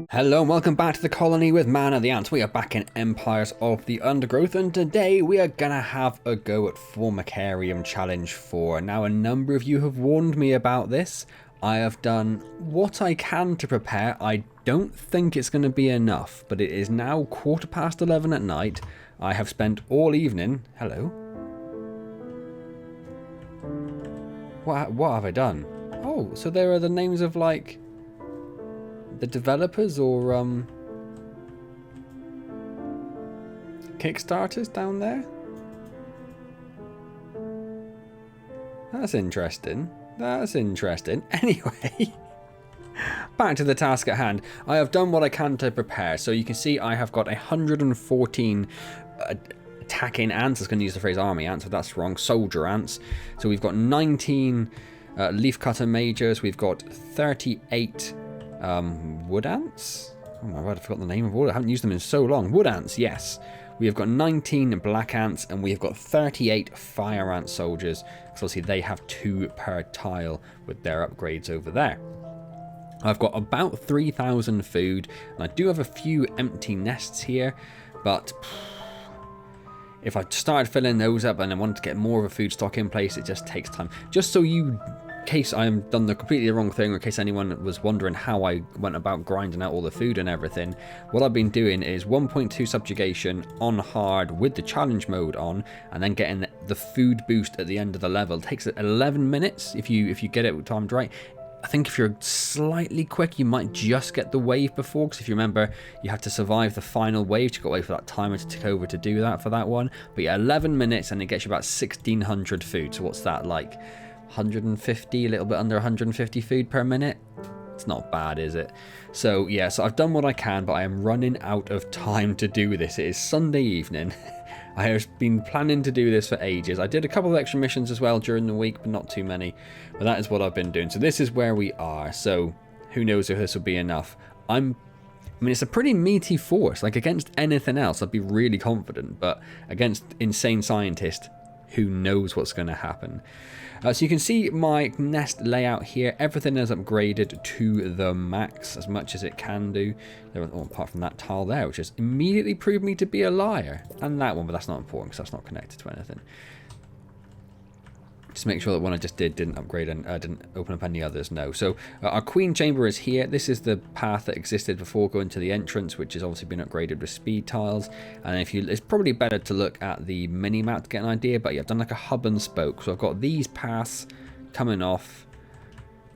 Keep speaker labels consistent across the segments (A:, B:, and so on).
A: Hello and welcome back to the colony with Man of the Ants. We are back in Empires of the Undergrowth, and today we are gonna have a go at Formicarium Challenge 4. Now, a number of you have warned me about this. I have done what I can to prepare. I don't think it's gonna be enough, but it is now 11:15 at night. I have spent all evening... Hello? What have I done? Oh, so there are the names of, like... the developers or Kickstarters down there? That's interesting. That's interesting. Anyway, back to the task at hand. I have done what I can to prepare. So you can see I have got 114 attacking ants. I was going to use the phrase army ants, but that's wrong. Soldier ants. So we've got 19 leafcutter majors. We've got 38 wood ants? Oh my god, I forgot the name of all. I haven't used them in so long. Wood ants, yes. We have got 19 black ants and we have got 38 fire ant soldiers. Because obviously they have 2 per tile with their upgrades over there. I've got about 3,000 food, and I do have a few empty nests here, but if I started filling those up and I wanted to get more of a food stock in place, it just takes time. Just so you... case I am done the completely wrong thing, or in case anyone was wondering how I went about grinding out all the food and everything, what I've been doing is 1.2 subjugation on hard with the challenge mode on, and then getting the food boost at the end of the level. It takes 11 minutes if you get it timed right. I think if you're slightly quick, you might just get the wave before, because if you remember, you have to survive the final wave. You got to wait for that timer to tick over to do that for that one. But yeah, 11 minutes, and it gets you about 1,600 food. So what's that, like 150, a little bit under 150 food per minute? It's not bad, is it? So yeah, so I've done what I can, but I am running out of time to do this. It is Sunday evening. I have been planning to do this for ages. I did a couple of extra missions as well during the week, but not too many. But that is what I've been doing. So this is where we are. So who knows if this will be enough. I mean, it's a pretty meaty force. Like, against anything else, I'd be really confident. But against Insane Scientist, who knows what's going to happen. So you can see my nest layout here. Everything is upgraded to the max, as much as it can do. Apart from that tile there, which has immediately proved me to be a liar. And that one, but that's not important because that's not connected to anything. Just make sure that one I just didn't upgrade and didn't open up any others. No. So our queen chamber is here. This is the path that existed before going to the entrance, which has obviously been upgraded with speed tiles. And it's probably better to look at the mini map to get an idea. But yeah, I've done like a hub and spoke. So I've got these paths coming off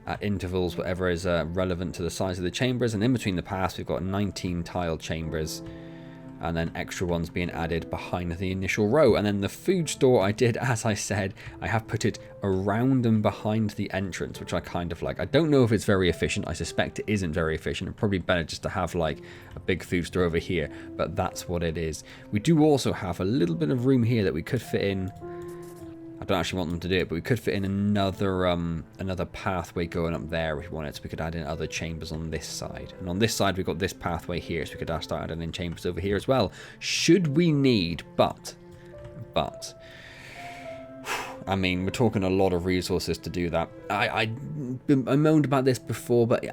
A: at intervals, whatever is relevant to the size of the chambers. And in between the paths, we've got 19 tile chambers, and then extra ones being added behind the initial row. And then the food store I did, as I said, I have put it around and behind the entrance, which I kind of like. I don't know if it's very efficient. I suspect it isn't very efficient. It's probably better just to have like a big food store over here, but that's what it is. We do also have a little bit of room here that we could fit in. I don't actually want them to do it, but we could fit in another pathway going up there if we wanted. So we could add in other chambers on this side. And on this side, we've got this pathway here, so we could start adding in chambers over here as well. Should we need, but, I mean, we're talking a lot of resources to do that. I moaned about this before, but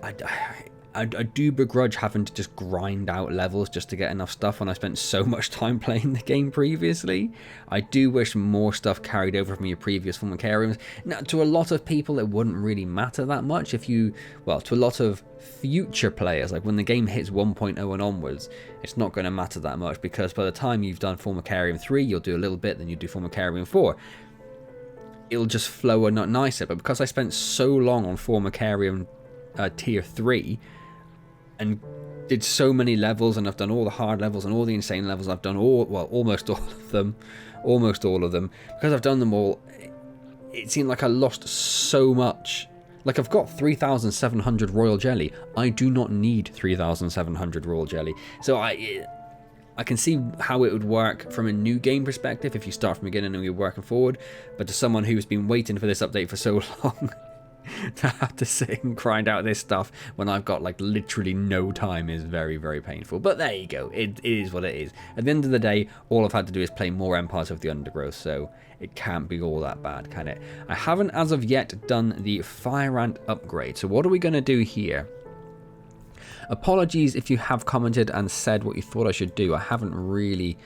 A: I do begrudge having to just grind out levels just to get enough stuff when I spent so much time playing the game previously. I do wish more stuff carried over from your previous Formicariums. Now, to a lot of people, it wouldn't really matter that much if you... Well, to a lot of future players, like when the game hits 1.0 and onwards, it's not going to matter that much, because by the time you've done Formicarium 3, you'll do a little bit, then you do Formicarium 4. It'll just flow a lot nicer, but because I spent so long on Formicarium Tier 3... and did so many levels, and I've done all the hard levels and all the insane levels. I've done almost all of them. Because I've done them all, it seemed like I lost so much. Like, I've got 3,700 royal jelly. I do not need 3,700 royal jelly. So I can see how it would work from a new game perspective if you start from the beginning and you're working forward. But to someone who's been waiting for this update for so long... to have to sit and grind out this stuff when I've got like literally no time is very, very painful. But there you go. It is what it is. At the end of the day, all I've had to do is play more Empires of the Undergrowth, so it can't be all that bad, can it? I haven't as of yet done the Fire Ant upgrade. So what are we going to do here? Apologies if you have commented and said what you thought I should do. I haven't really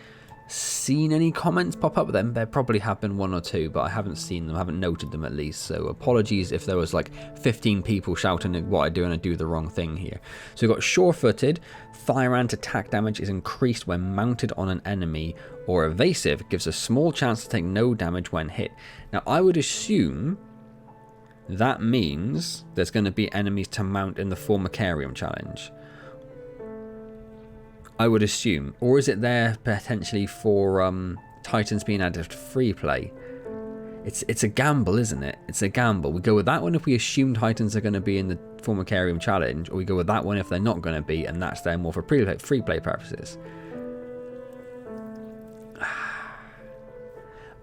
A: seen any comments pop up with them. There probably have been one or two, but I haven't seen them, I haven't noted them at least. So apologies if there was like 15 people shouting at what I do and I do the wrong thing here. So we've got sure-footed. Fire ant attack damage is increased when mounted on an enemy, or evasive gives a small chance to take no damage when hit. Now I would assume that means there's going to be enemies to mount in the Formicarium challenge. I would assume. Or is it there potentially for Titans being added to free play? It's a gamble, isn't it? It's a gamble. We go with that one if we assume Titans are going to be in the Formicarium challenge, or we go with that one if they're not going to be, and that's there more for free play purposes.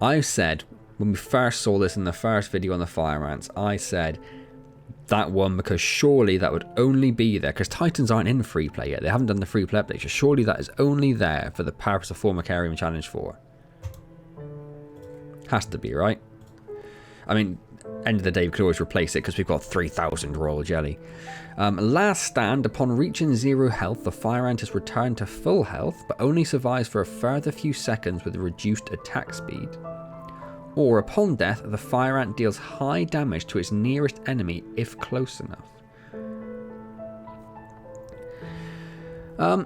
A: I said, when we first saw this in the first video on the Fire Ants, I said that one because surely that would only be there because Titans aren't in free play yet. They haven't done the free play update, so surely that is only there for the purpose of Formicarium Challenge 4. Has to be, right? I mean, end of the day, we could always replace it because we've got 3,000 Royal Jelly. Last stand, upon reaching 0 health, the Fire Ant is returned to full health, but only survives for a further few seconds with reduced attack speed. Or, upon death, the Fire Ant deals high damage to its nearest enemy if close enough.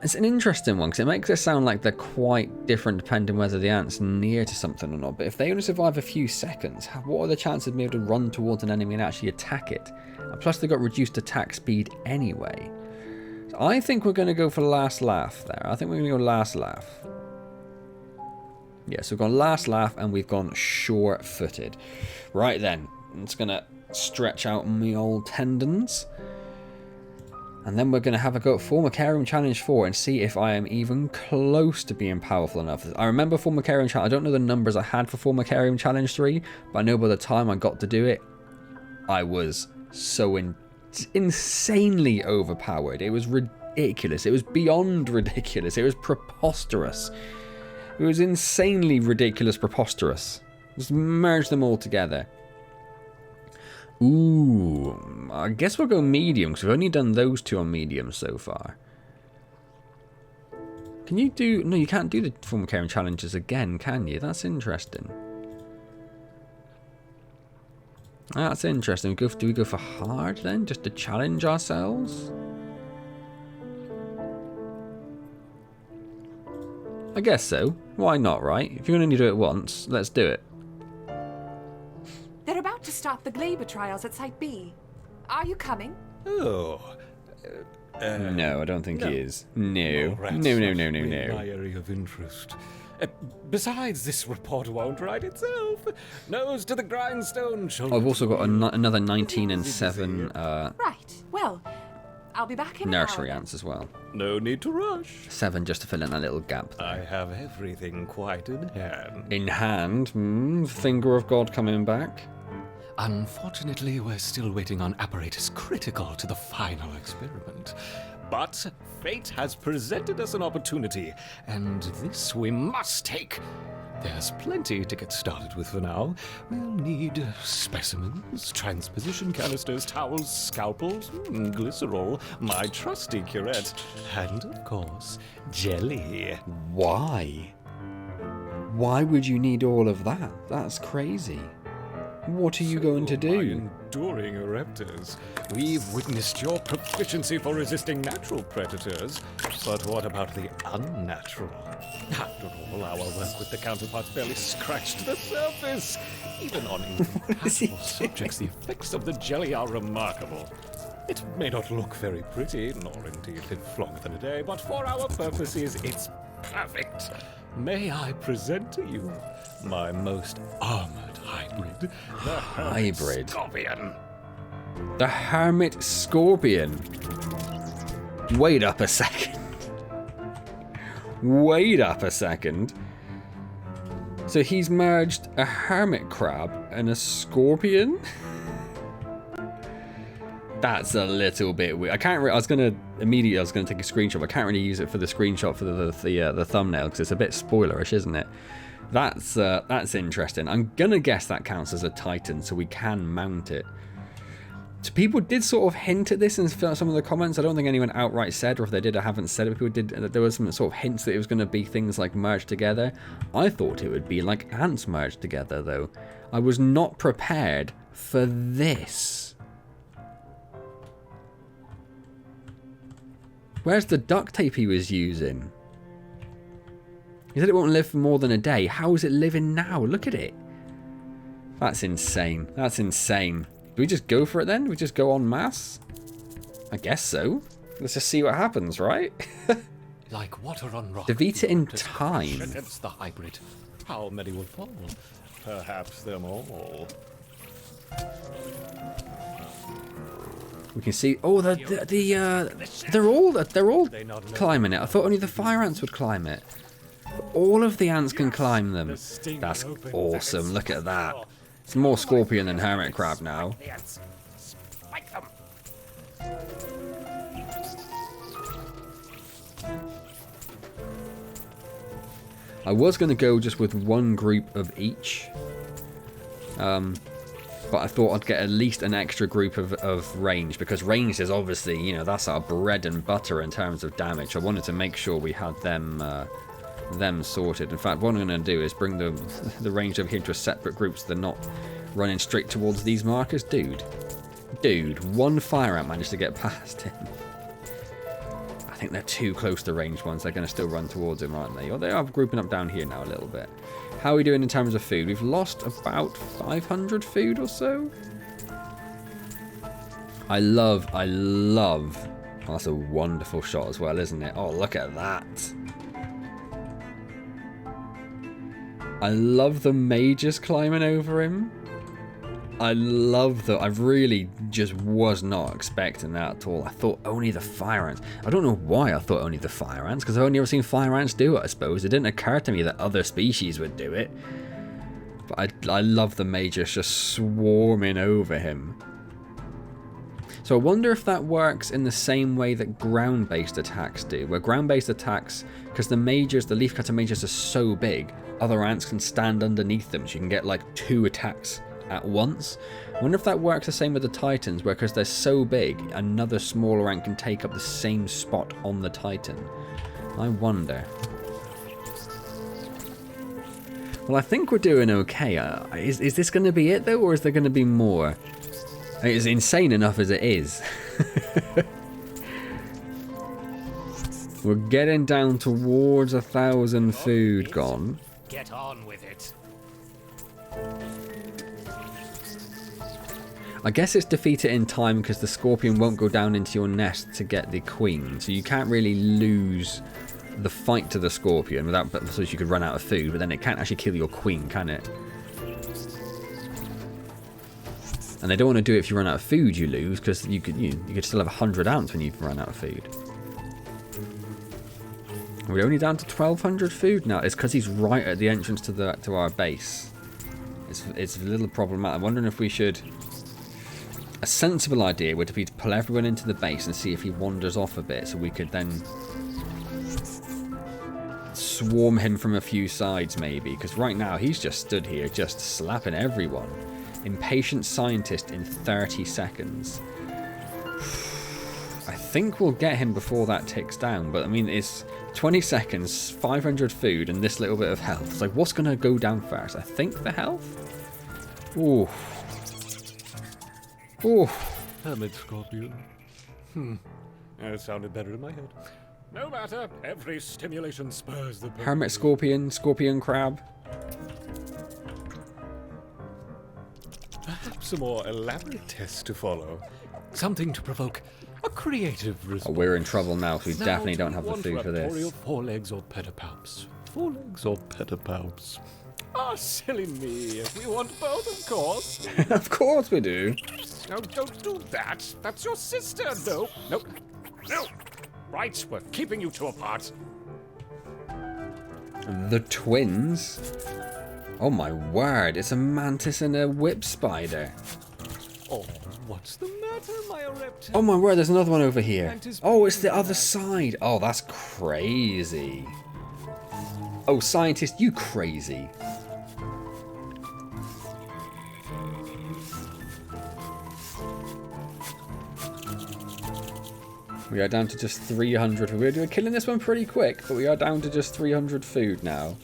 A: It's an interesting one, because it makes it sound like they're quite different depending whether the ant's near to something or not. But if they only survive a few seconds, what are the chances of being able to run towards an enemy and actually attack it? And plus, they've got reduced attack speed anyway. So I think we're going to go for last laugh there. I think we're going to go last laugh. Yeah, so we've gone last laugh and we've gone sure-footed. Right then, I'm just going to stretch out my old tendons. And then we're going to have a go at Formicarium Challenge 4 and see if I am even close to being powerful enough. I remember Formicarium Challenge, I don't know the numbers I had for Formicarium Challenge 3, but I know by the time I got to do it, I was so insanely overpowered. It was ridiculous. It was beyond ridiculous. It was preposterous. It was insanely ridiculous, preposterous. Just merge them all together. Ooh, I guess we'll go medium, because we've only done those two on medium so far. Can you do... No, you can't do the Formicarium challenges again, can you? That's interesting. That's interesting. Do we go for hard then, just to challenge ourselves? I guess so. Why not, right? If you can only do it once, let's do it.
B: They're about to start the Glaber trials at Site B. Are you coming?
C: Oh.
A: No, I don't think he is. No. No.
C: My area of interest. Besides, this report won't write itself. Nose to the grindstone.
A: I've also got another 19 and 7
B: Right. Well, I'll be back in
A: nursery ants as well.
C: No need to rush.
A: 7 just to fill in that little gap there.
C: I have everything quite in hand.
A: In hand? Finger of God coming back.
C: Unfortunately, we're still waiting on apparatus critical to the final experiment. But fate has presented us an opportunity, and this we must take. There's plenty to get started with for now. We'll need specimens, transposition canisters, towels, scalpels, glycerol, my trusty curette, and of course, jelly.
A: Why? Why would you need all of that? That's crazy. What are you going to do?
C: My enduring ereptors, we've witnessed your proficiency for resisting natural predators, but what about the unnatural? After all, our work with the counterparts barely scratched the surface. Even on incompatible subjects, the effects of the jelly are remarkable. It may not look very pretty, nor indeed live longer than a day, but for our purposes, it's perfect. May I present to you my most armored hybrid, the
A: Hybrid?
C: Scorpion.
A: The Hermit Scorpion. Wait up a second. Wait up a second. So he's merged a hermit crab and a scorpion? That's a little bit weird. I was gonna take a screenshot, but I can't really use it for the screenshot for the thumbnail because it's a bit spoilerish, isn't it? That's interesting. I'm gonna guess that counts as a Titan, so we can mount it. So people did sort of hint at this in some of the comments. I don't think anyone outright said, or if they did, I haven't said it. People did. There was some sort of hints that it was going to be things like merged together. I thought it would be like ants merged together, though. I was not prepared for this. Where's the duct tape he was using? He said it won't live for more than a day. How is it living now? Look at it. That's insane. That's insane. Do we just go for it then? Do we just go en masse? I guess so. Let's just see what happens, right?
C: Like water on rock.
A: Defeat it in time.
C: Against the hybrid. How many will fall? Perhaps them all.
A: We can see. Oh, they're all climbing it. I thought only the fire ants would climb it. But all of the ants can climb them. That's awesome. Look at that. It's more scorpion than hermit crab now. I was going to go just with one group of each. But I thought I'd get at least an extra group of range, because range is obviously, you know, that's our bread and butter in terms of damage. I wanted to make sure we had them sorted. In fact, what I'm going to do is bring the range over here into a separate group so they're not running straight towards these markers. Dude, one fire ant managed to get past him. I think they're too close to ranged ones. They're going to still run towards him, aren't they? Or they are grouping up down here now a little bit. How are we doing in terms of food? We've lost about 500 food or so. I love. Oh, that's a wonderful shot as well, isn't it? Oh, look at that. I love the mages climbing over him. I love that. I really just was not expecting that at all. I thought only the fire ants. I don't know why I thought only the fire ants, because I've only ever seen fire ants do it, I suppose. It didn't occur to me that other species would do it. But I love the mages just swarming over him. So I wonder if that works in the same way that ground-based attacks do, where ground-based attacks, because the leafcutter mages are so big, other ants can stand underneath them, so you can get like 2 attacks at once. I wonder if that works the same with the titans, where because they're so big, another smaller ant can take up the same spot on the titan. I wonder. Well, I think we're doing okay. Is this going to be it though, or is there going to be more? It's insane enough as it is. We're getting down towards 1,000 food gone.
C: Get on with it.
A: I guess it's defeat it in time because the scorpion won't go down into your nest to get the queen. So you can't really lose the fight to the scorpion without, so you could run out of food, but then it can't actually kill your queen, can it? And they don't want to do it if you run out of food, you lose, because you could still have 100 ants when you've run out of food. We're only down to 1,200 food now. It's because he's right at the entrance to our base. It's a little problematic. I'm wondering if we should. A sensible idea would be to pull everyone into the base and see if he wanders off a bit, so we could then swarm him from a few sides, maybe. Because right now he's just stood here, just slapping everyone. Impatient scientist in 30 seconds. I think we'll get him before that ticks down, but I mean, it's 20 seconds, 500 food, and this little bit of health. It's like, what's going to go down first? I think the health? Ooh. Ooh.
C: Hermit scorpion. It sounded better in my head. No matter, every stimulation spurs the...
A: Hermit scorpion, scorpion crab.
C: Perhaps a more elaborate test to follow. Something to provoke a creative response.
A: Oh, we're in trouble now, so we definitely don't have the food for this.
C: Forelegs or pedipalps? Forelegs or pedipalps? Ah, silly me. We want both, of course.
A: Of course we do.
C: No, don't do that. That's your sister. No, no, no. Right, we're keeping you two apart.
A: The twins? Oh my word, it's a mantis and a whip spider.
C: Oh, what's the matter, my reptile?
A: Oh my word, there's another one over here. Oh, it's the other side. Oh, that's crazy. Oh, scientist, you crazy. We are down to just 300. We're killing this one pretty quick, but we are down to just 300 food now.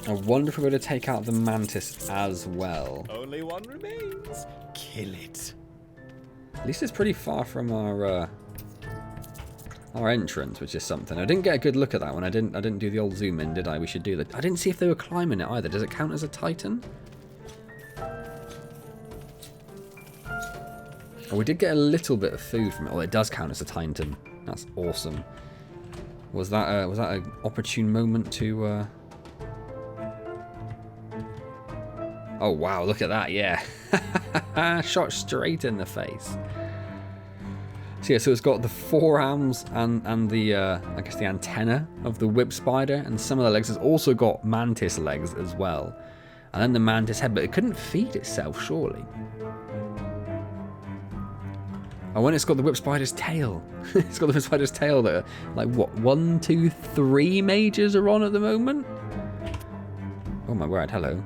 A: I wonder if we're going to take out the mantis as well.
C: Only one remains. Kill it.
A: At least it's pretty far from our entrance, which is something. I didn't get a good look at that one. I didn't do the old zoom in, did I? We should do that. I didn't see if they were climbing it either. Does it count as a titan? Oh, we did get a little bit of food from it. Oh, it does count as a titan. That's awesome. Was that an opportune moment to? Oh wow! Look at that. Yeah, shot straight in the face. So yeah, so it's got the forearms and the I guess the antenna of the whip spider, and some of the legs. It's also got mantis legs as well, and then the mantis head. But it couldn't feed itself, surely. Oh, and it's got the whip spider's tail. It's got the whip spider's tail that, like, what, 1, 2, 3 mages are on at the moment? Oh my word, hello.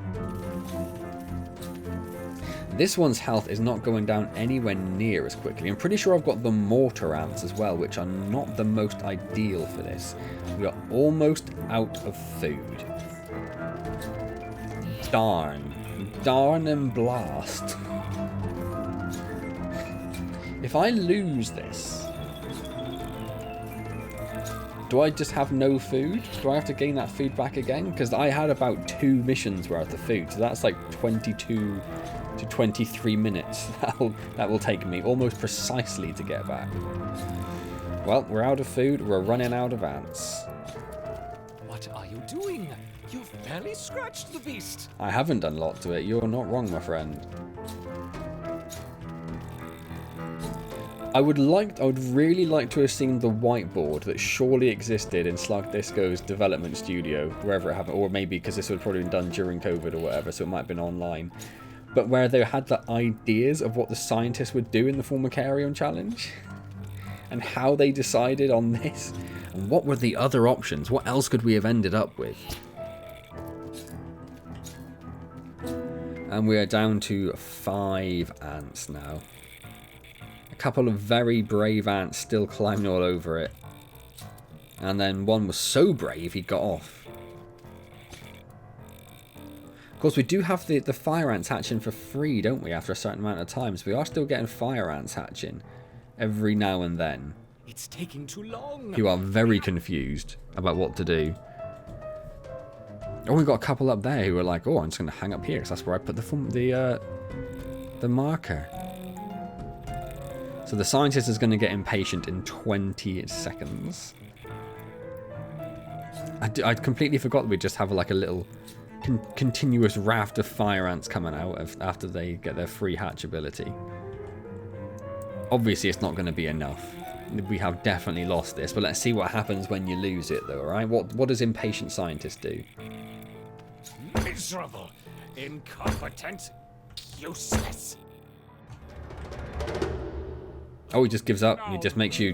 A: This one's health is not going down anywhere near as quickly. I'm pretty sure I've got the mortar ants as well, which are not the most ideal for this. We are almost out of food. Darn. Darn and blast. If I lose this, do I just have no food? Do I have to gain that food back again? Because I had about 2 missions worth of food, so that's like 22 to 23 minutes. That will take me almost precisely to get back. Well, we're out of food. We're running out of ants.
C: What are you doing? You've barely scratched the beast.
A: I haven't done a lot to it. You're not wrong, my friend. I would really like to have seen the whiteboard that surely existed in Slug Disco's development studio, wherever it happened, or maybe because this would have probably been done during COVID or whatever, so it might have been online. But where they had the ideas of what the scientists would do in the Formicarium challenge, and how they decided on this, and what were the other options? What else could we have ended up with? And we are down to 5 ants now. A couple of very brave ants still climbing all over it. And then one was so brave he got off. Of course, we do have the fire ants hatching for free, don't we, after a certain amount of time. So we are still getting fire ants hatching every now and then.
C: It's taking too long.
A: You are very confused about what to do. Oh, we've got a couple up there who are like, oh, I'm just going to hang up here because that's where I put the marker. So the scientist is going to get impatient in 20 seconds. I completely forgot that we just have like a little continuous raft of fire ants coming out after they get their free hatch ability. Obviously, it's not going to be enough. We have definitely lost this, but let's see what happens when you lose it, though, alright? What does impatient scientist do?
C: Miserable, incompetent, useless.
A: Oh, he just gives up. He just makes you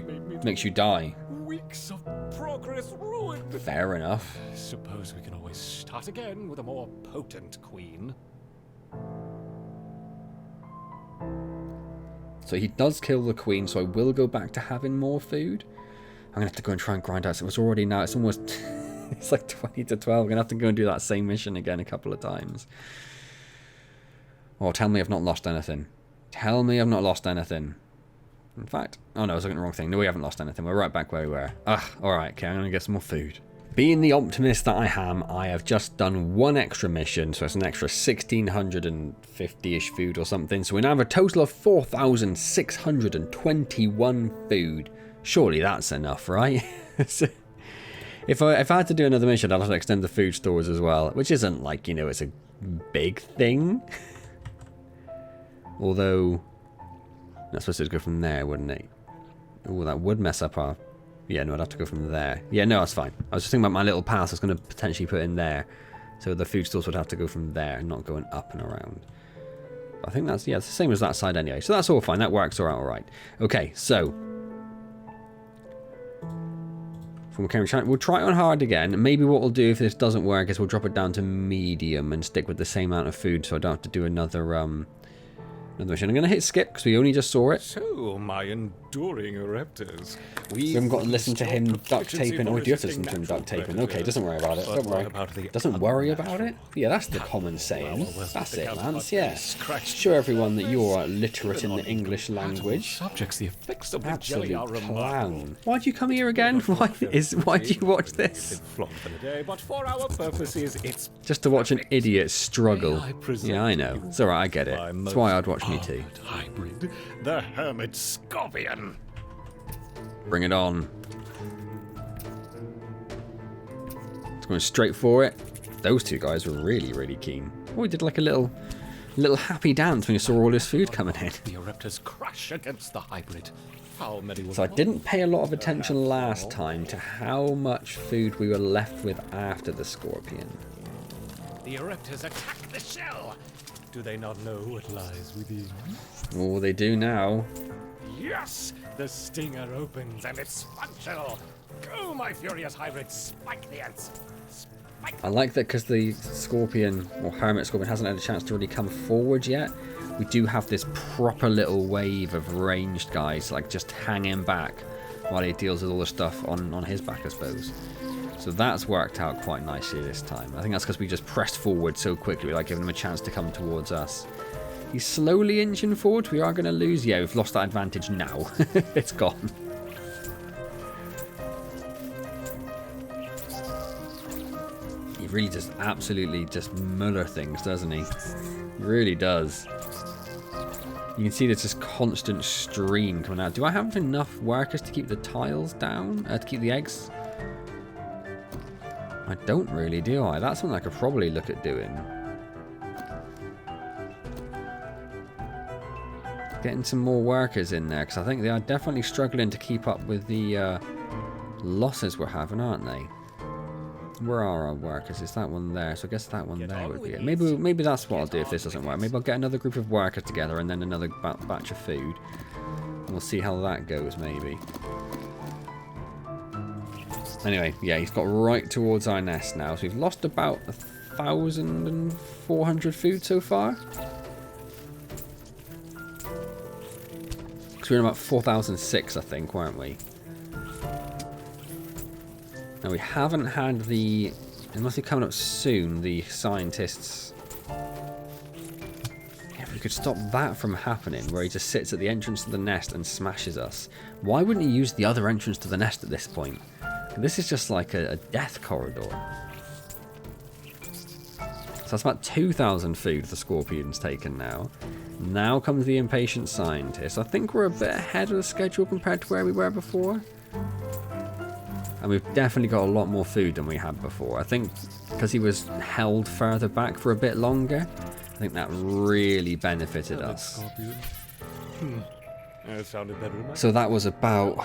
A: die.
C: Weeks of progress ruined.
A: Fair enough.
C: Suppose we can always start again with a more potent queen.
A: So he does kill the queen, so I will go back to having more food. I'm going to have to go and try and grind out. So it was already now, it's almost, it's like 20 to 12. I'm going to have to go and do that same mission again a couple of times. Oh, tell me I've not lost anything. Tell me I've not lost anything. In fact, oh no, I was looking at the wrong thing. No, we haven't lost anything. We're right back where we were. Alright, okay, I'm going to get some more food. Being the optimist that I am, I have just done one extra mission, so it's an extra 1,650-ish food or something. So we now have a total of 4,621 food. Surely that's enough, right? If I had to do another mission, I'd have to extend the food stores as well, which isn't like, you know, it's a big thing. Although, that's supposed to go from there, wouldn't it? Oh, that would mess up our... Yeah, no, I'd have to go from there. Yeah, no, that's fine. I was just thinking about my little pass I was going to potentially put in there. So the food stores would have to go from there, not going up and around. I think that's, yeah, it's the same as that side anyway. So that's all fine. That works all right. Okay, so... we'll try it on hard again. Maybe what we'll do if this doesn't work is we'll drop it down to medium and stick with the same amount of food so I don't have to do another Another mission. I'm going to hit skip because we only just saw it.
C: So, my enduring eruptors.
A: We haven't got to listen to him duct taping. Oh, we do have to listen to him duct taping. Okay, doesn't worry about it. Don't worry. Doesn't worry about it? Yeah, that's the common saying. That's it, Antz. Yeah. Show everyone that you're literate in the English language.
C: Subjects, the effects of the
A: Absolute
C: jelly are
A: clown. Why'd you come here again? Why do you watch this?
C: But for our purposes, it's
A: Just to watch an idiot struggle. Yeah, I know. It's alright, I get it. That's why I'd watch me too.
C: hybrid, the hermit scorpion.
A: Bring it on. It's going straight for it. Those two guys were really, really keen. Oh, we did like a little happy dance when you saw all this food coming in.
C: The eruptors crash against the hybrid. How many will
A: So I didn't pay a lot of attention last time to how much food we were left with after the scorpion.
C: The eruptors attack the shell. Do they not know what lies within?
A: Oh, they do now.
C: Yes! The stinger opens and it's functional. Go, my furious hybrid, spike the ants. Spike.
A: I like that because the scorpion, or hermit scorpion, hasn't had a chance to really come forward yet. We do have this proper little wave of ranged guys, like just hanging back while he deals with all the stuff on his back, I suppose. So that's worked out quite nicely this time. I think that's because we just pressed forward so quickly, like giving him a chance to come towards us. He's slowly inching forward. We are going to lose. Yeah, we've lost that advantage now. It's gone. He really just absolutely just muller things, doesn't he? He really does. You can see there's this constant stream coming out. Do I have enough workers to keep the tiles down? To keep the eggs? I don't really, do I? That's something I could probably look at doing. Getting some more workers in there, because I think they are definitely struggling to keep up with the losses we're having, aren't they? Where are our workers? Is that one there? So I guess that one there would be it. Maybe that's what I'll do if this doesn't work. Maybe I'll get another group of workers together and then another batch of food. And we'll see how that goes, maybe. Anyway, yeah, he's got right towards our nest now. So we've lost about 1,400 food so far. Because we were in about 4,006, I think, weren't we? Now, we haven't had the... It must be coming up soon, the scientists... If we could stop that from happening, where he just sits at the entrance to the nest and smashes us. Why wouldn't he use the other entrance to the nest at this point? This is just like a death corridor. So that's about 2,000 food the scorpion's taken now. Now comes the impatient scientist. I think we're a bit ahead of the schedule compared to where we were before. And we've definitely got a lot more food than we had before. I think because he was held further back for a bit longer, I think that really benefited us.
C: It sounded better in my
A: So that was about...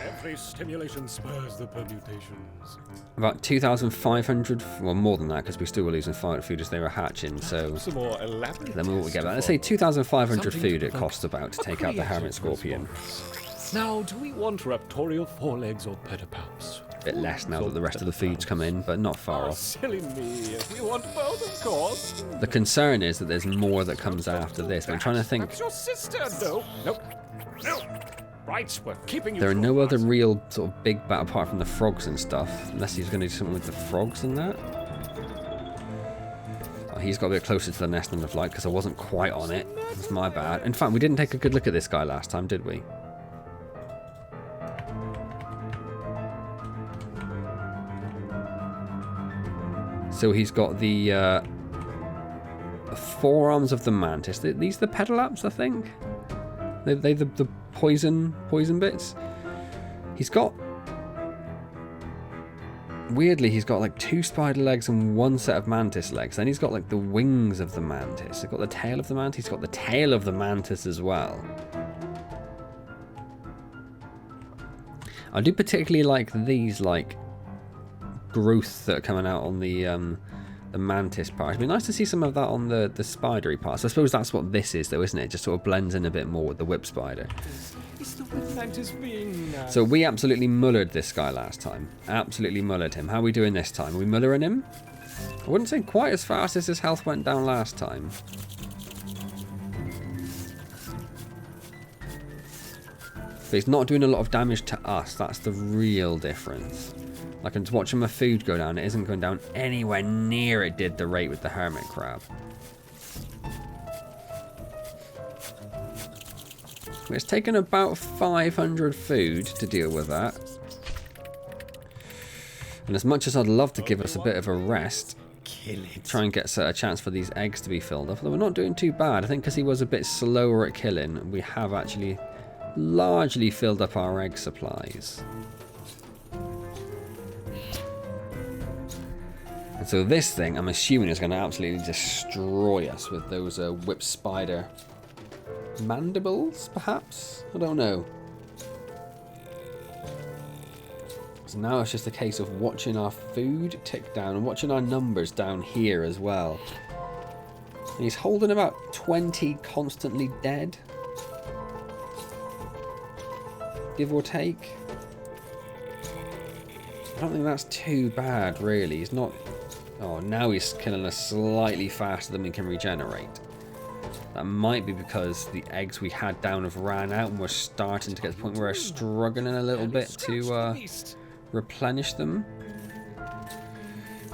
C: Every stimulation spurs the permutations.
A: About 2,500, well more than that because we still were losing food as they were hatching, so...
C: Some more elaborate.
A: Then what we get back. Let's say 2,500 food it costs about to take out the hermit scorpion.
C: Now, do we want raptorial forelegs or pedipalps?
A: A bit less now that the rest of the food's come in, but not far off.
C: Silly me. We want both, of course.
A: The concern is that there's more that comes after this. I'm trying to think.
C: That's your sister. No. Nope. No. Right, we're keeping you.
A: There are no other real sort of big bat apart from the frogs and stuff, unless he's going to do something with the frogs and that. Oh, he's got a bit closer to the nest on the flight because I wasn't quite on it. It's my bad. In fact, we didn't take a good look at this guy last time, did we? So he's got the forearms of the mantis. These are the pedalaps, I think. They the poison bits. He's got... Weirdly, he's got like 2 spider legs and 1 set of mantis legs. Then he's got like the wings of the mantis. He's got the tail of the mantis. He's got the tail of the mantis as well. I do particularly like these like growths that are coming out on the mantis part. It'd be nice to see some of that on the spidery parts. I suppose that's what this is though, isn't it? It just sort of blends in a bit more with the whip spider.
C: Is the whip mantis being nice?
A: So we absolutely mullered this guy last time. Absolutely mullered him. How are we doing this time? Are we mullering him? I wouldn't say quite as fast as his health went down last time. it's not doing a lot of damage to us. That's the real difference. Like, I'm just watching my food go down. It isn't going down anywhere near it did the rate with the hermit crab. It's taken about 500 food to deal with that. And as much as I'd love to give us a bit of a rest, try and get a chance for these eggs to be filled up, although we're not doing too bad. I think because he was a bit slower at killing, we have actually largely filled up our egg supplies. And so this thing, I'm assuming, is going to absolutely destroy us with those whip spider mandibles, perhaps? I don't know. So now it's just a case of watching our food tick down and watching our numbers down here as well. And he's holding about 20 constantly dead, give or take. I don't think that's too bad, really. He's not... Oh, now he's killing us slightly faster than we can regenerate. That might be because the eggs we had down have ran out and we're starting to get to the point where we're struggling a little bit to replenish them.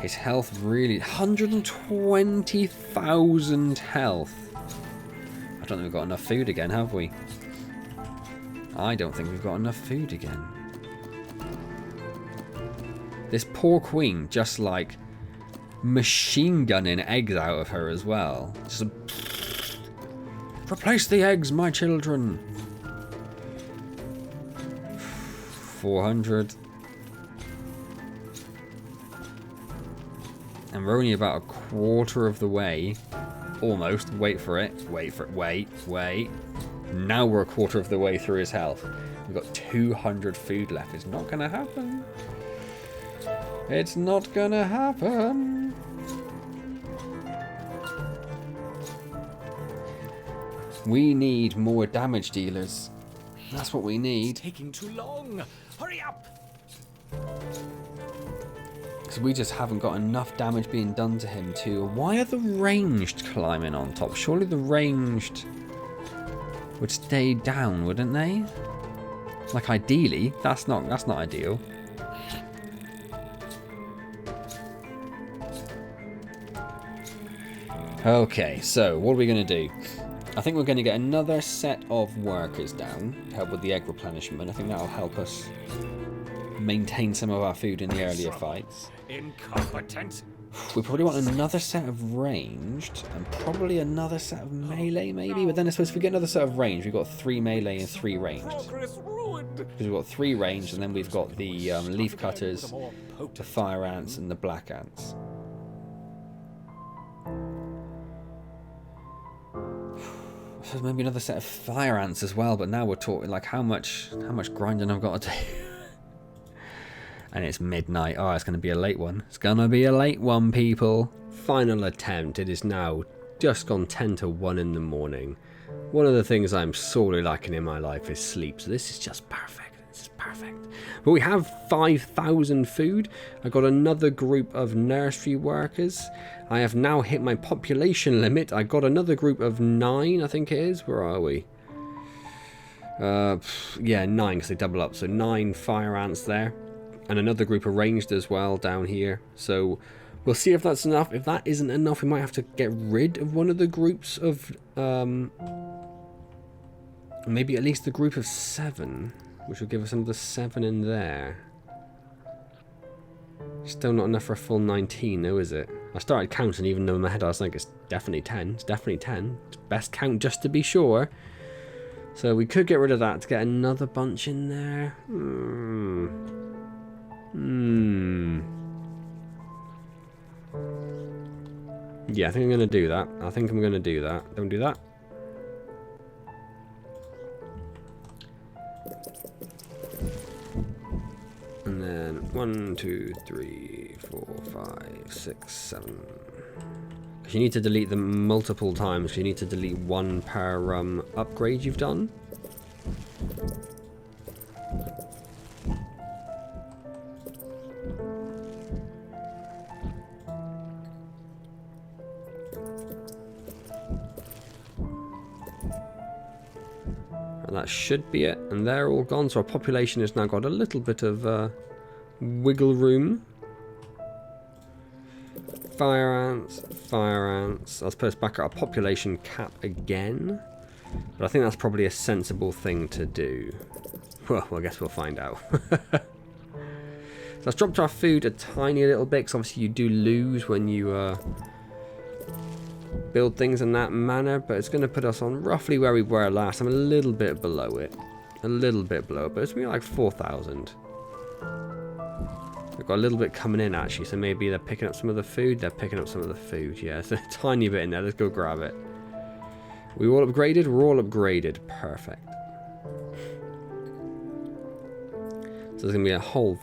A: His health really... 120,000 health. I don't think we've got enough food again, have we? I don't think we've got enough food again. This poor queen just like machine gunning eggs out of her as well. Just replace the eggs, my children. 400. And we're only about a quarter of the way. Almost. Wait for it. Wait for it. Wait. Wait. Now we're a quarter of the way through his health. We've got 200 food left. It's not going to happen. It's not going to happen. We need more damage dealers. That's what we need.
C: Taking too long. Hurry up.
A: Because we just haven't got enough damage being done to him too. Why are the ranged climbing on top? Surely the ranged would stay down, wouldn't they? Like ideally, that's not ideal. Okay, so what are we going to do? I think we're going to get another set of workers down to help with the egg replenishment. I think that'll help us maintain some of our food in the earlier fights.
C: Incompetent.
A: We probably want another set of ranged and probably another set of melee maybe. But then I suppose if we get another set of ranged, we've got 3 melee and 3 ranged.
C: Progress ruined.
A: Because we've got 3 ranged and then we've got the leaf cutters, the fire ants and the black ants. So maybe another set of fire ants as well, but now we're talking like how much grinding I've got to do. And it's midnight. Oh, it's going to be a late one. It's going to be a late one, people. Final attempt. It is now just gone 10 to 1 in the morning. One of the things I'm sorely lacking in my life is sleep, so this is just perfect. This is perfect. But we have 5,000 food. I got another group of nursery workers. I have now hit my population limit. I got another group of 9, I think it is. Where are we? Yeah, 9 because they double up. So 9 fire ants there. And another group arranged as well down here. So we'll see if that's enough. If that isn't enough, we might have to get rid of one of the groups of... maybe at least the group of 7. Which will give us another 7 in there. Still not enough for a full 19 though, is it? I started counting even though in my head I was like, it's definitely 10. It's definitely 10. It's best count just to be sure. So we could get rid of that to get another bunch in there. Yeah, I think I'm going to do that. Don't do that. And then 1, 2, 3, 4, 5, 6, 7. Because you need to delete them multiple times. You need to delete 1 per upgrade you've done. That should be it. And they're all gone. So our population has now got a little bit of wiggle room. Fire ants, fire ants. Let's put us back at our population cap again. But I think that's probably a sensible thing to do. Well, I guess we'll find out. So let's drop our food a tiny little bit, because obviously you do lose when you build things in that manner, but it's going to put us on roughly where we were last time, a little bit below it. A little bit below it, but it's going to be like 4,000. We've got a little bit coming in actually, so maybe they're picking up some of the food. They're picking up some of the food, yeah. It's a tiny bit in there, let's go grab it. We all upgraded? We're all upgraded, perfect. So there's going to be a whole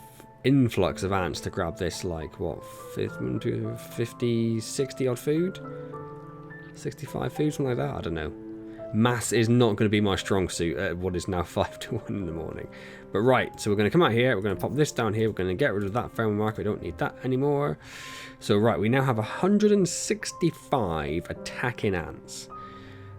A: influx of ants to grab this, like, what, 50, 60 odd food? 65 food, something like that, I don't know. Mass is not going to be my strong suit at what is now 5 to 1 in the morning. But right, so we're going to come out here, we're going to pop this down here, we're going to get rid of that feral marker, we don't need that anymore. So right, we now have 165 attacking ants.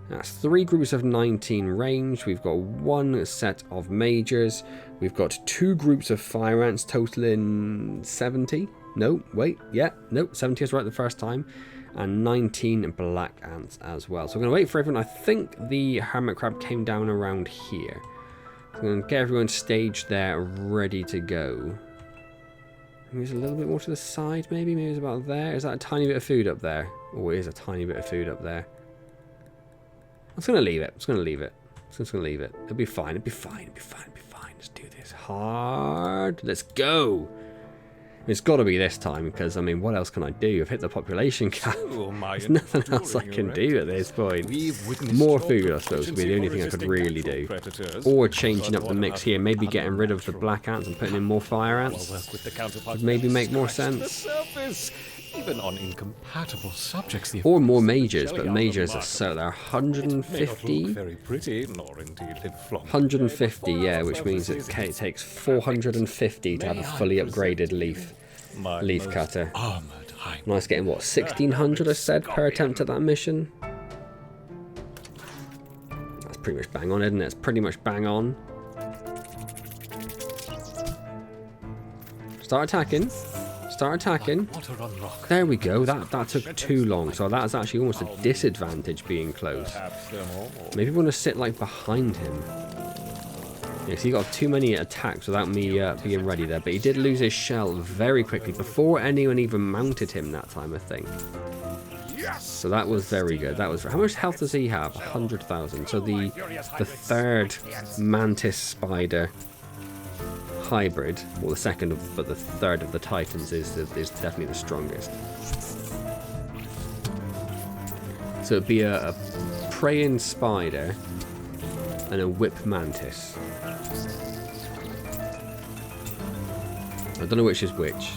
A: That's 3 groups of 19 ranged, we've got 1 set of majors, we've got 2 groups of fire ants totaling 70. No, wait, yeah, no, 70 is right the first time. And 19 black ants as well. So we're going to wait for everyone. I think the hermit crab came down around here. I'm going to get everyone staged there, ready to go. Maybe it's a little bit more to the side, maybe. Maybe it's about there. Is that a tiny bit of food up there? Oh, it is a tiny bit of food up there. I'm just going to leave it. I'm just going to leave it. I'm just going to leave it. It'll be fine. It'll be fine. It'll be fine. It'll be fine. Let's do this hard. Let's go. It's got to be this time, because, I mean, what else can I do? I've hit the population cap. There's nothing else I can do at this point. More food, I suppose, would be the only thing I could really do. Or changing up the mix here. Maybe getting rid of the black ants and putting in more fire ants. Would maybe make more sense.
C: Even on incompatible subjects,
A: or more majors, but majors are so they're 150.
C: Very pretty, nor indeed live long.
A: 150, yeah, which means it takes 450 to have a fully upgraded leaf cutter. Nice getting what, 1,600 I said per attempt at that mission. That's pretty much bang on, isn't it? It's pretty much bang on. Start attacking. Start attacking. There we go. That took too long. So that's actually almost a disadvantage being close. Maybe we want to sit like behind him. Yeah, so he got too many attacks without me being ready there. But he did lose his shell very quickly before anyone even mounted him that time, I think. So that was very good. That was. How much health does he have? 100,000. So the third mantis spider hybrid, well, the second of, but the third of the titans is definitely the strongest. So it'd be a praying spider and a whip mantis. I don't know which is which.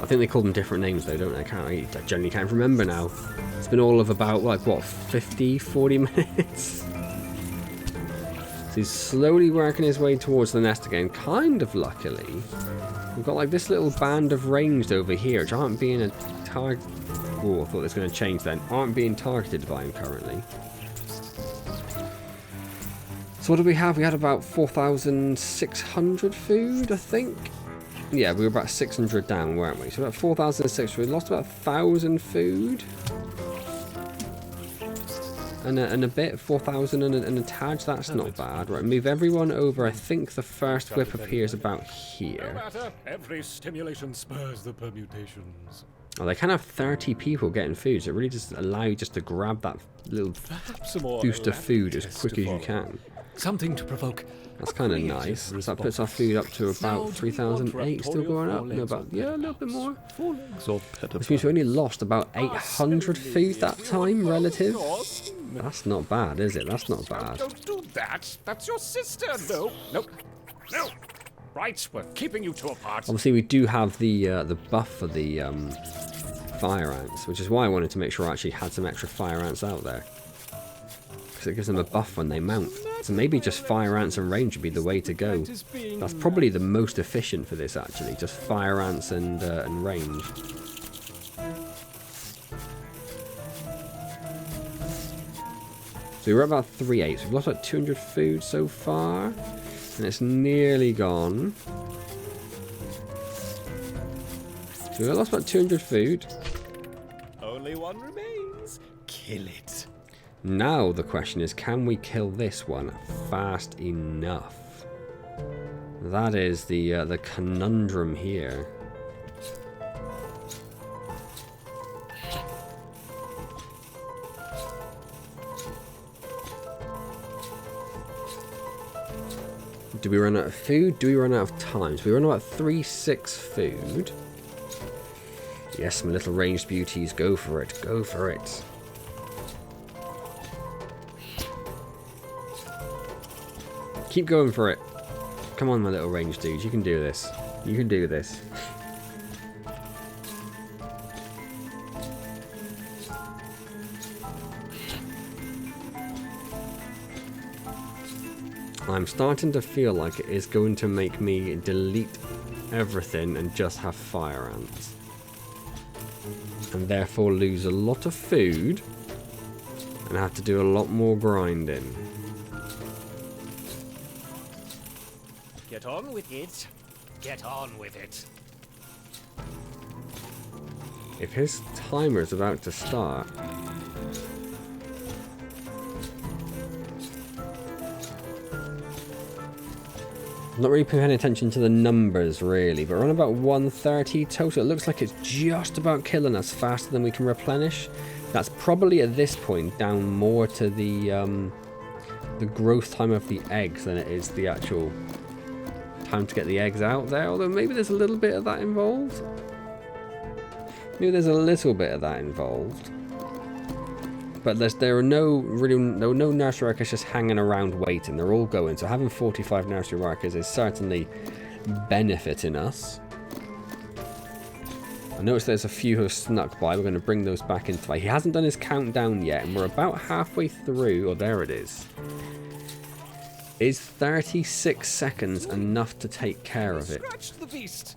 A: I think they call them different names though, don't they? I generally can't remember now. It's been all of about, like, what, 50, 40 minutes? So he's slowly working his way towards the nest again, kind of luckily. We've got like this little band of ranged over here, which aren't being a target. Oh, I thought it was going to change then. Aren't being targeted by him currently. So what do we have? We had about 4,600 food, I think. Yeah, we were about 600 down, weren't we? So about 4,600. We lost about 1,000 food. And a bit, 4,000 and a tad, that's not bad. Right, move everyone over. I think the first whip appears about here.
C: Every stimulation spurs the permutations.
A: Oh, they can have 30 people getting food, so it really just allows you just to grab that little boost of food as quick as you can.
C: Something to provoke.
A: That's kind of nice. So that puts our food up to about 3,008, still going up. No, about, yeah, a little bit more. Which means we only lost about 800 food that time, relative. That's not bad, is it? That's not bad.
C: Don't do that. That's your sister. No, no, no. Right, we're keeping you two apart.
A: Obviously, we do have the buff for the fire ants, which is why I wanted to make sure I actually had some extra fire ants out there, because it gives them a buff when they mount. So maybe just fire ants and range would be the way to go. That's probably the most efficient for this, actually. Just fire ants and range. So we're at about 3/8. So we've lost like 200 food so far. And it's nearly gone. So we've lost about 200 food.
C: Only one remains. Kill it.
A: Now the question is, can we kill this one fast enough? That is the conundrum here. Do we run out of food? Do we run out of time? So we run about 3/6 food. Yes, my little ranged beauties, go for it. Go for it. Keep going for it. Come on, my little ranged dudes. You can do this. You can do this. I'm starting to feel like it is going to make me delete everything and just have fire ants. And therefore lose a lot of food and have to do a lot more grinding.
C: Get on with it. Get on with it.
A: If his timer is about to start... I'm not really paying attention to the numbers, really, but we're on about 130 total. It looks like it's just about killing us faster than we can replenish. That's probably, at this point, down more to the growth time of the eggs than it is the actual time to get the eggs out there, although maybe there's a little bit of that involved. Maybe there's a little bit of that involved. But there are no nursery workers just hanging around waiting. They're all going. So having 45 nursery workers is certainly benefiting us. I noticed there's a few who have snuck by. We're going to bring those back into play. He hasn't done his countdown yet, and we're about halfway through. Oh, there it is. Is 36 seconds enough to take care of it?
C: Scratch the beast.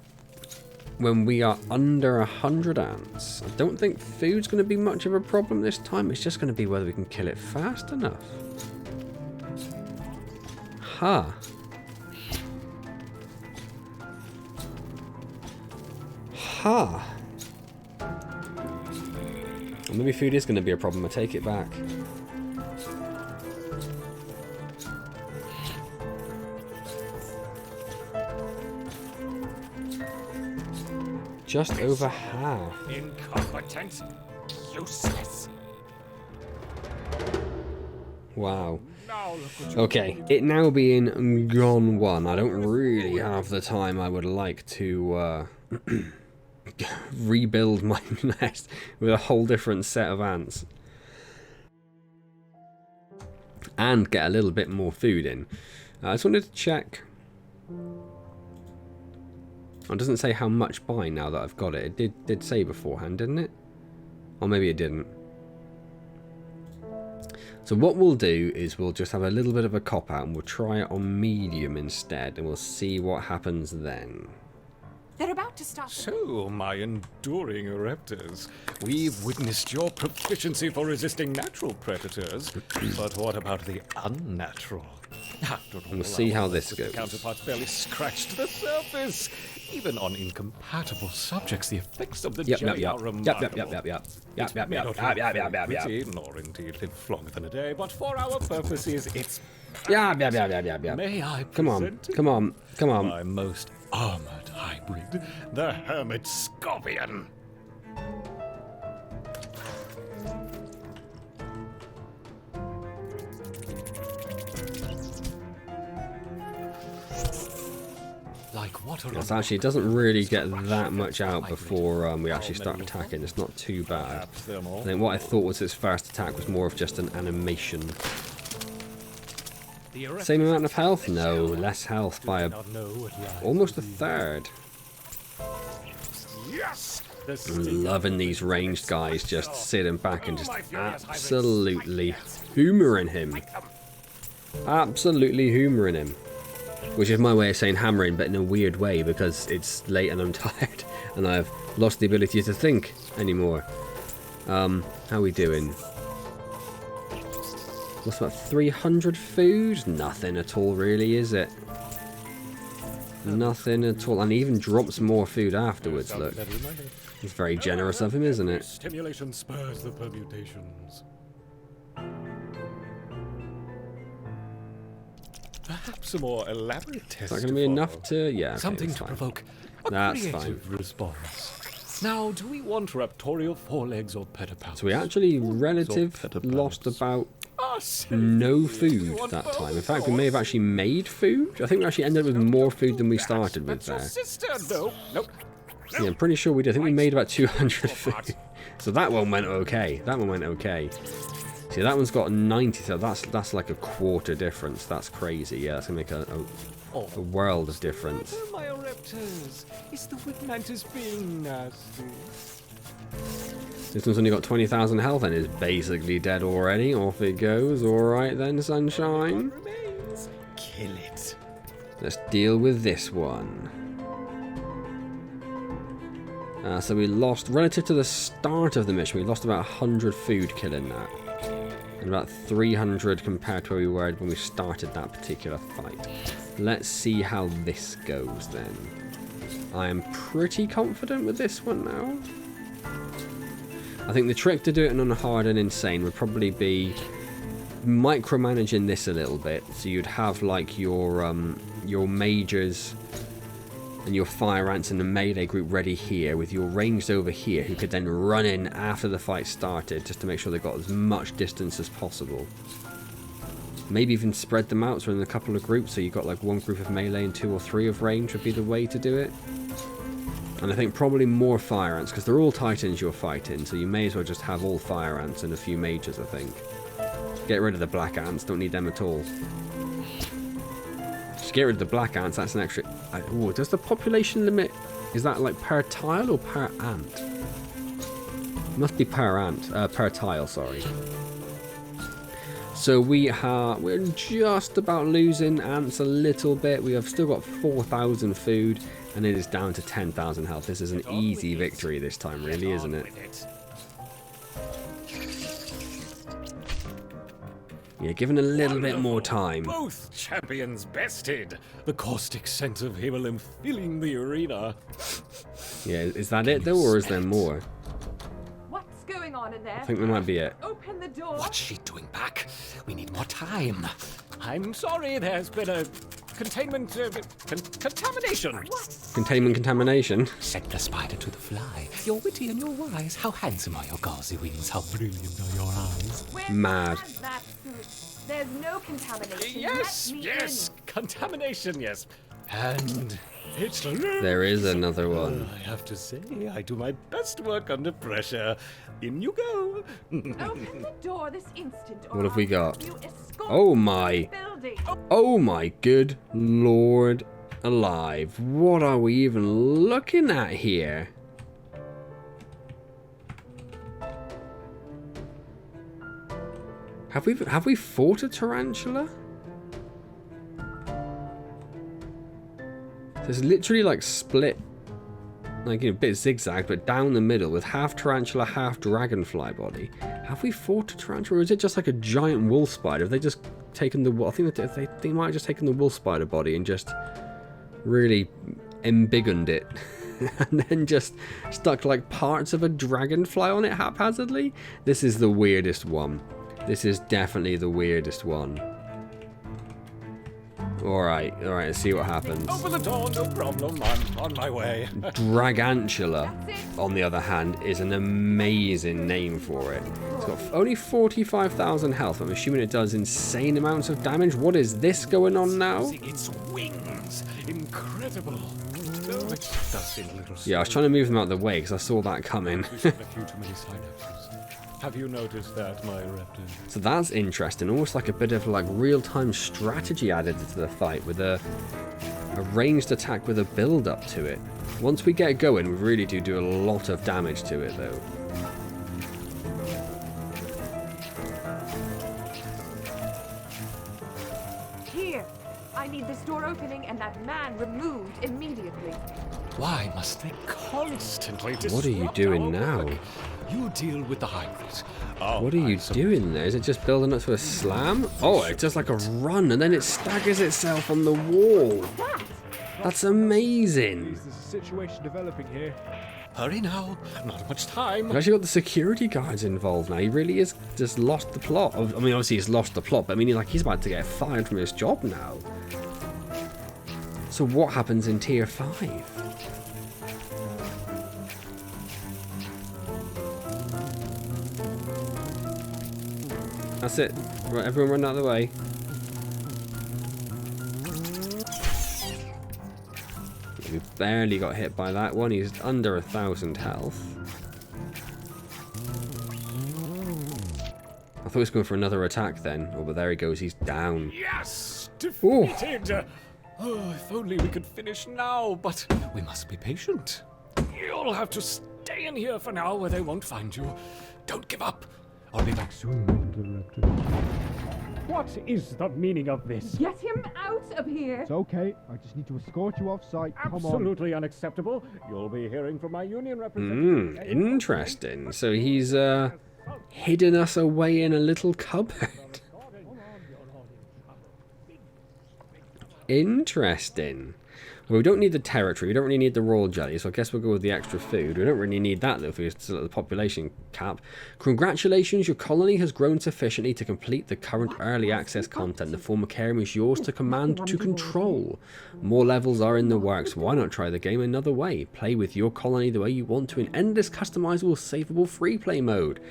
A: When we are under 100 ants. I don't think food's going to be much of a problem this time. It's just going to be whether we can kill it fast enough. Ha. Ha. Well, maybe food is going to be a problem. I take it back. Just over half.
C: Incompetent. Useless.
A: Wow.
C: Now look what you
A: Okay, it now being gone one. I don't really have the time I would like to rebuild my nest with a whole different set of ants. And get a little bit more food in. I just wanted to check. It doesn't say how much by now that I've got it. It did say beforehand, didn't it? Or maybe it didn't. So what we'll do is we'll just have a little bit of a cop out and we'll try it on medium instead and we'll see what happens then.
B: They're about to stop.
C: So, my enduring raptors, we've witnessed your proficiency for resisting natural predators, but what about the unnatural? After all,
A: We'll see how
C: our
A: this
C: work with
A: goes.
C: the counterparts barely scratched the surface. Even on incompatible subjects, the effects of the jelly are remarkable. It may not be pretty, nor indeed live longer than a day, but for our purposes, it's May I present my most armored hybrid, the hermit scorpion. Like water.
A: Yes, actually, it doesn't really get that much out before we actually start attacking. It's not too bad. I think what I thought was its first attack was more of just an animation. Same amount of health? No, less health by almost a third.
C: Yes!
A: I'm loving these ranged guys just sitting back and just absolutely humouring him. Absolutely humouring him. Which is my way of saying hammering, but in a weird way, because it's late and I'm tired, and I've lost the ability to think anymore. How we doing? What's about 300 food? Nothing at all, really, is it? Nothing at all. And he even drops more food afterwards, look. It's very generous of him, isn't it?
C: Stimulation spurs the permutations. Perhaps a more elaborate test.
A: Is that going to be enough to... Yeah, okay,
C: something
A: that's
C: to
A: fine.
C: provoke a
A: That's
C: creative
A: fine.
C: response. Now, do we want raptorial forelegs or pedipalps?
A: So we actually lost about no food that time. In fact, we may have actually made food. I think we actually ended up with more food than we started with there.
C: Sister, no, nope.
A: Yeah, I'm pretty sure we did. I think we made about 200 food. So that one went okay. That one went okay. See, that one's got 90, so that's like a quarter difference. That's crazy. Yeah, that's going to make a world of difference.
C: My raptors, is the wood mantis being nasty?
A: This one's only got 20,000 health and is basically dead already. Off it goes. Alright then, sunshine.
C: Remains. Kill it.
A: Let's deal with this one. So we lost, relative to the start of the mission, we lost about 100 food killing that. And about 300 compared to where we were when we started that particular fight. Let's see how this goes then. I am pretty confident with this one now. I think the trick to do it on hard and insane would probably be micromanaging this a little bit. So you'd have like your mages and your fire ants in the melee group ready here with your ranged over here who could then run in after the fight started just to make sure they got as much distance as possible. Maybe even spread them out so in a couple of groups so you got like one group of melee and 2 or 3 of range would be the way to do it. And I think probably more fire ants because they're all titans you're fighting, so you may as well just have all fire ants and a few mages, I think. Get rid of the black ants, don't need them at all. Just get rid of the black ants, that's an extra... Oh, does the population limit... Is that like per tile or per ant? It must be per ant, per tile, sorry. So we're just about losing ants a little bit. We have still got 4,000 food, and it is down to 10,000 health. This is an easy victory this time, really, isn't it? Yeah, given a little bit more time.
C: Both champions bested. The caustic scent of Himmelin filling the arena.
A: Yeah, is that it though, or is there more?
B: What's going on in there?
A: I think that might be it.
B: Open the door.
C: What's she doing back? We need more time. I'm sorry, there's been a containment contamination.
A: Containment contamination.
D: Set the spider to the fly. You're witty and you're wise. How handsome are your gauzy wings? How brilliant are your eyes?
B: Where's
A: Mad.
B: that suit? There's no contamination.
C: Yes,
B: Let me
C: yes, contamination, yes. And it's
A: There is another one.
C: I have to say, I do my best work under pressure. In you go.
B: in. Open the door this instant. Or
A: What have we
B: I'll
A: got?
B: have you escorted
A: Oh
B: from
A: my.
B: the building.
A: Oh my good lord alive. What are we even looking at here? Have we fought a tarantula? There's literally like split, like a bit zigzag, but down the middle with half tarantula, half dragonfly body. Have we fought a tarantula, or is it just like a giant wolf spider? Have they just taken the? I think that they might have just taken the wolf spider body and just really embiggened it, and then just stuck like parts of a dragonfly on it haphazardly. This is the weirdest one. This is definitely the weirdest one. Alright, let's see what happens.
C: Open the door, no problem. I'm on my way.
A: Dragantula, on the other hand, is an amazing name for it. It's got only 45,000 health. I'm assuming it does insane amounts of damage. What is this going on now?
C: Its wings, incredible. Oh, it does seem a little
A: Yeah, I was trying to move them out of the way because I saw that coming.
C: a few too many synapses. Have you noticed that, my raptor?
A: So that's interesting. Almost like a bit of like real-time strategy added to the fight with a ranged attack with a build-up to it. Once we get going, we really do a lot of damage to it, though.
B: Here. I need this door opening and that man removed immediately.
C: Why must they constantly disrupt
A: What are you doing
C: our
A: now?
C: work? You deal with the hybrids. Oh,
A: What are you doing there? Is it just building up to a slam? Oh, it's just like a run, and then it staggers itself on the wall. That's amazing.
E: There's a situation developing here.
C: Hurry now, not much time.
A: We've actually got the security guards involved now. He really is just lost the plot. I mean, obviously he's lost the plot, but I mean, he's about to get fired from his job now. So what happens in Tier 5? That's it. Right, everyone run out of the way. We barely got hit by that one. He's under 1,000 health. I thought he was going for another attack then. Oh, but there he goes. He's down.
C: Yes! Defeated! Oh, if only we could finish now, but we must be patient. You'll have to stay in here for now where they won't find you. Don't give up. I'll be back soon.
E: What is the meaning of this?
B: Get him out of here!
E: It's okay. I just need to escort you off site. Come on.
C: Absolutely unacceptable. You'll be hearing from my union representative.
A: Interesting. So he's hidden us away in a little cupboard. Interesting. Well, we don't need the territory. We don't really need the royal jelly, so I guess we'll go with the extra food. We don't really need that, though, if we're still at the population cap. Congratulations, your colony has grown sufficiently to complete the current early access content. The Formicarium is yours to command, to control. More levels are in the works. Why not try the game another way? Play with your colony the way you want to in endless, customizable, savable free play mode.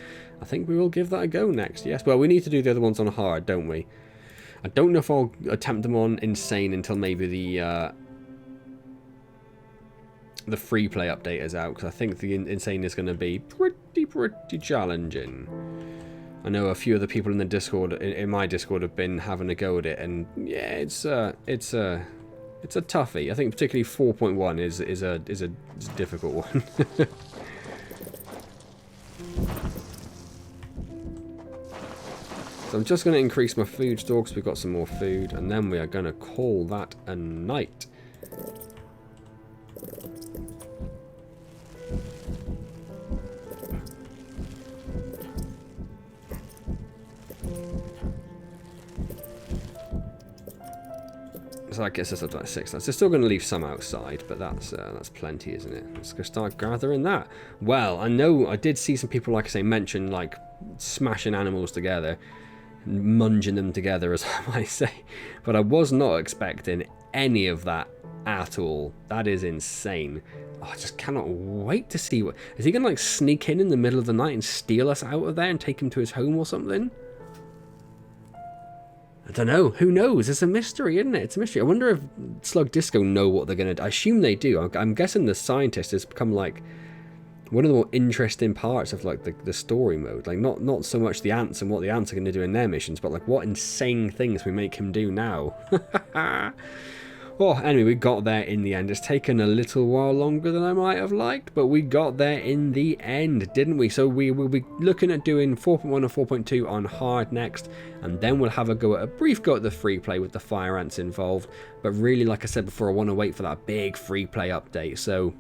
A: I think we will give that a go next, yes. Well, we need to do the other ones on hard, don't we? I don't know if I'll attempt them on insane until maybe the free play update is out, because I think the insane is going to be pretty challenging. I know a few of the people in the Discord, in my Discord, have been having a go at it, and yeah, it's a toughie. I think particularly 4.1 is a difficult one. So I'm just going to increase my food store because we've got some more food, and then we are going to call that a night. So I guess that's up to like 6. That's still going to leave some outside, but that's plenty, isn't it? Let's go start gathering that. Well, I know I did see some people, like I say, mention like smashing animals together, munging them together, as I might say. But I was not expecting any of that at all. That is insane. Oh, I just cannot wait to see what... Is he going to like sneak in the middle of the night and steal us out of there and take him to his home or something? I don't know. Who knows? It's a mystery, isn't it? It's a mystery. I wonder if Slug Disco know what they're going to do. I assume they do. I'm guessing the scientist has become like one of the more interesting parts of like the story mode. Like not so much the ants and what the ants are going to do in their missions, but like what insane things we make him do now. Oh, anyway, we got there in the end. It's taken a little while longer than I might have liked, but we got there in the end, didn't we? So we will be looking at doing 4.1 and 4.2 on hard next, and then we'll have a brief go at the free play with the fire ants involved. But really, like I said before, I want to wait for that big free play update. So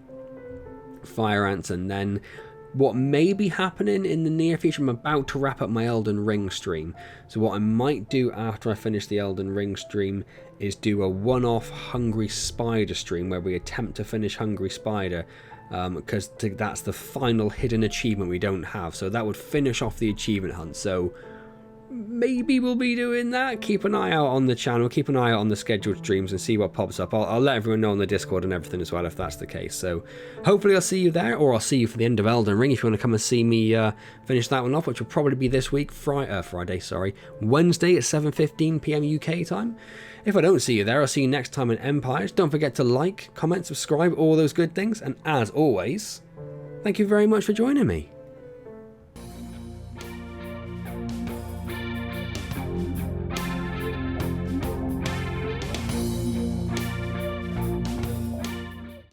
A: fire ants, and then what may be happening in the near future, I'm about to wrap up my Elden Ring stream. So what I might do after I finish the Elden Ring stream is do a one-off Hungry Spider stream where we attempt to finish Hungry Spider, because that's the final hidden achievement we don't have. So that would finish off the achievement hunt. So maybe we'll be doing that. Keep an eye out on the channel, keep an eye out on the scheduled streams and see what pops up. I'll let everyone know on the Discord and everything as well if that's the case. So hopefully I'll see you there, or I'll see you for the end of Elden Ring if you want to come and see me finish that one off, which will probably be this week, Wednesday at 7:15 PM UK time. If I don't see you there, I'll see you next time in Empires. Don't forget to like, comment, subscribe, all those good things, and as always, thank you very much for joining me.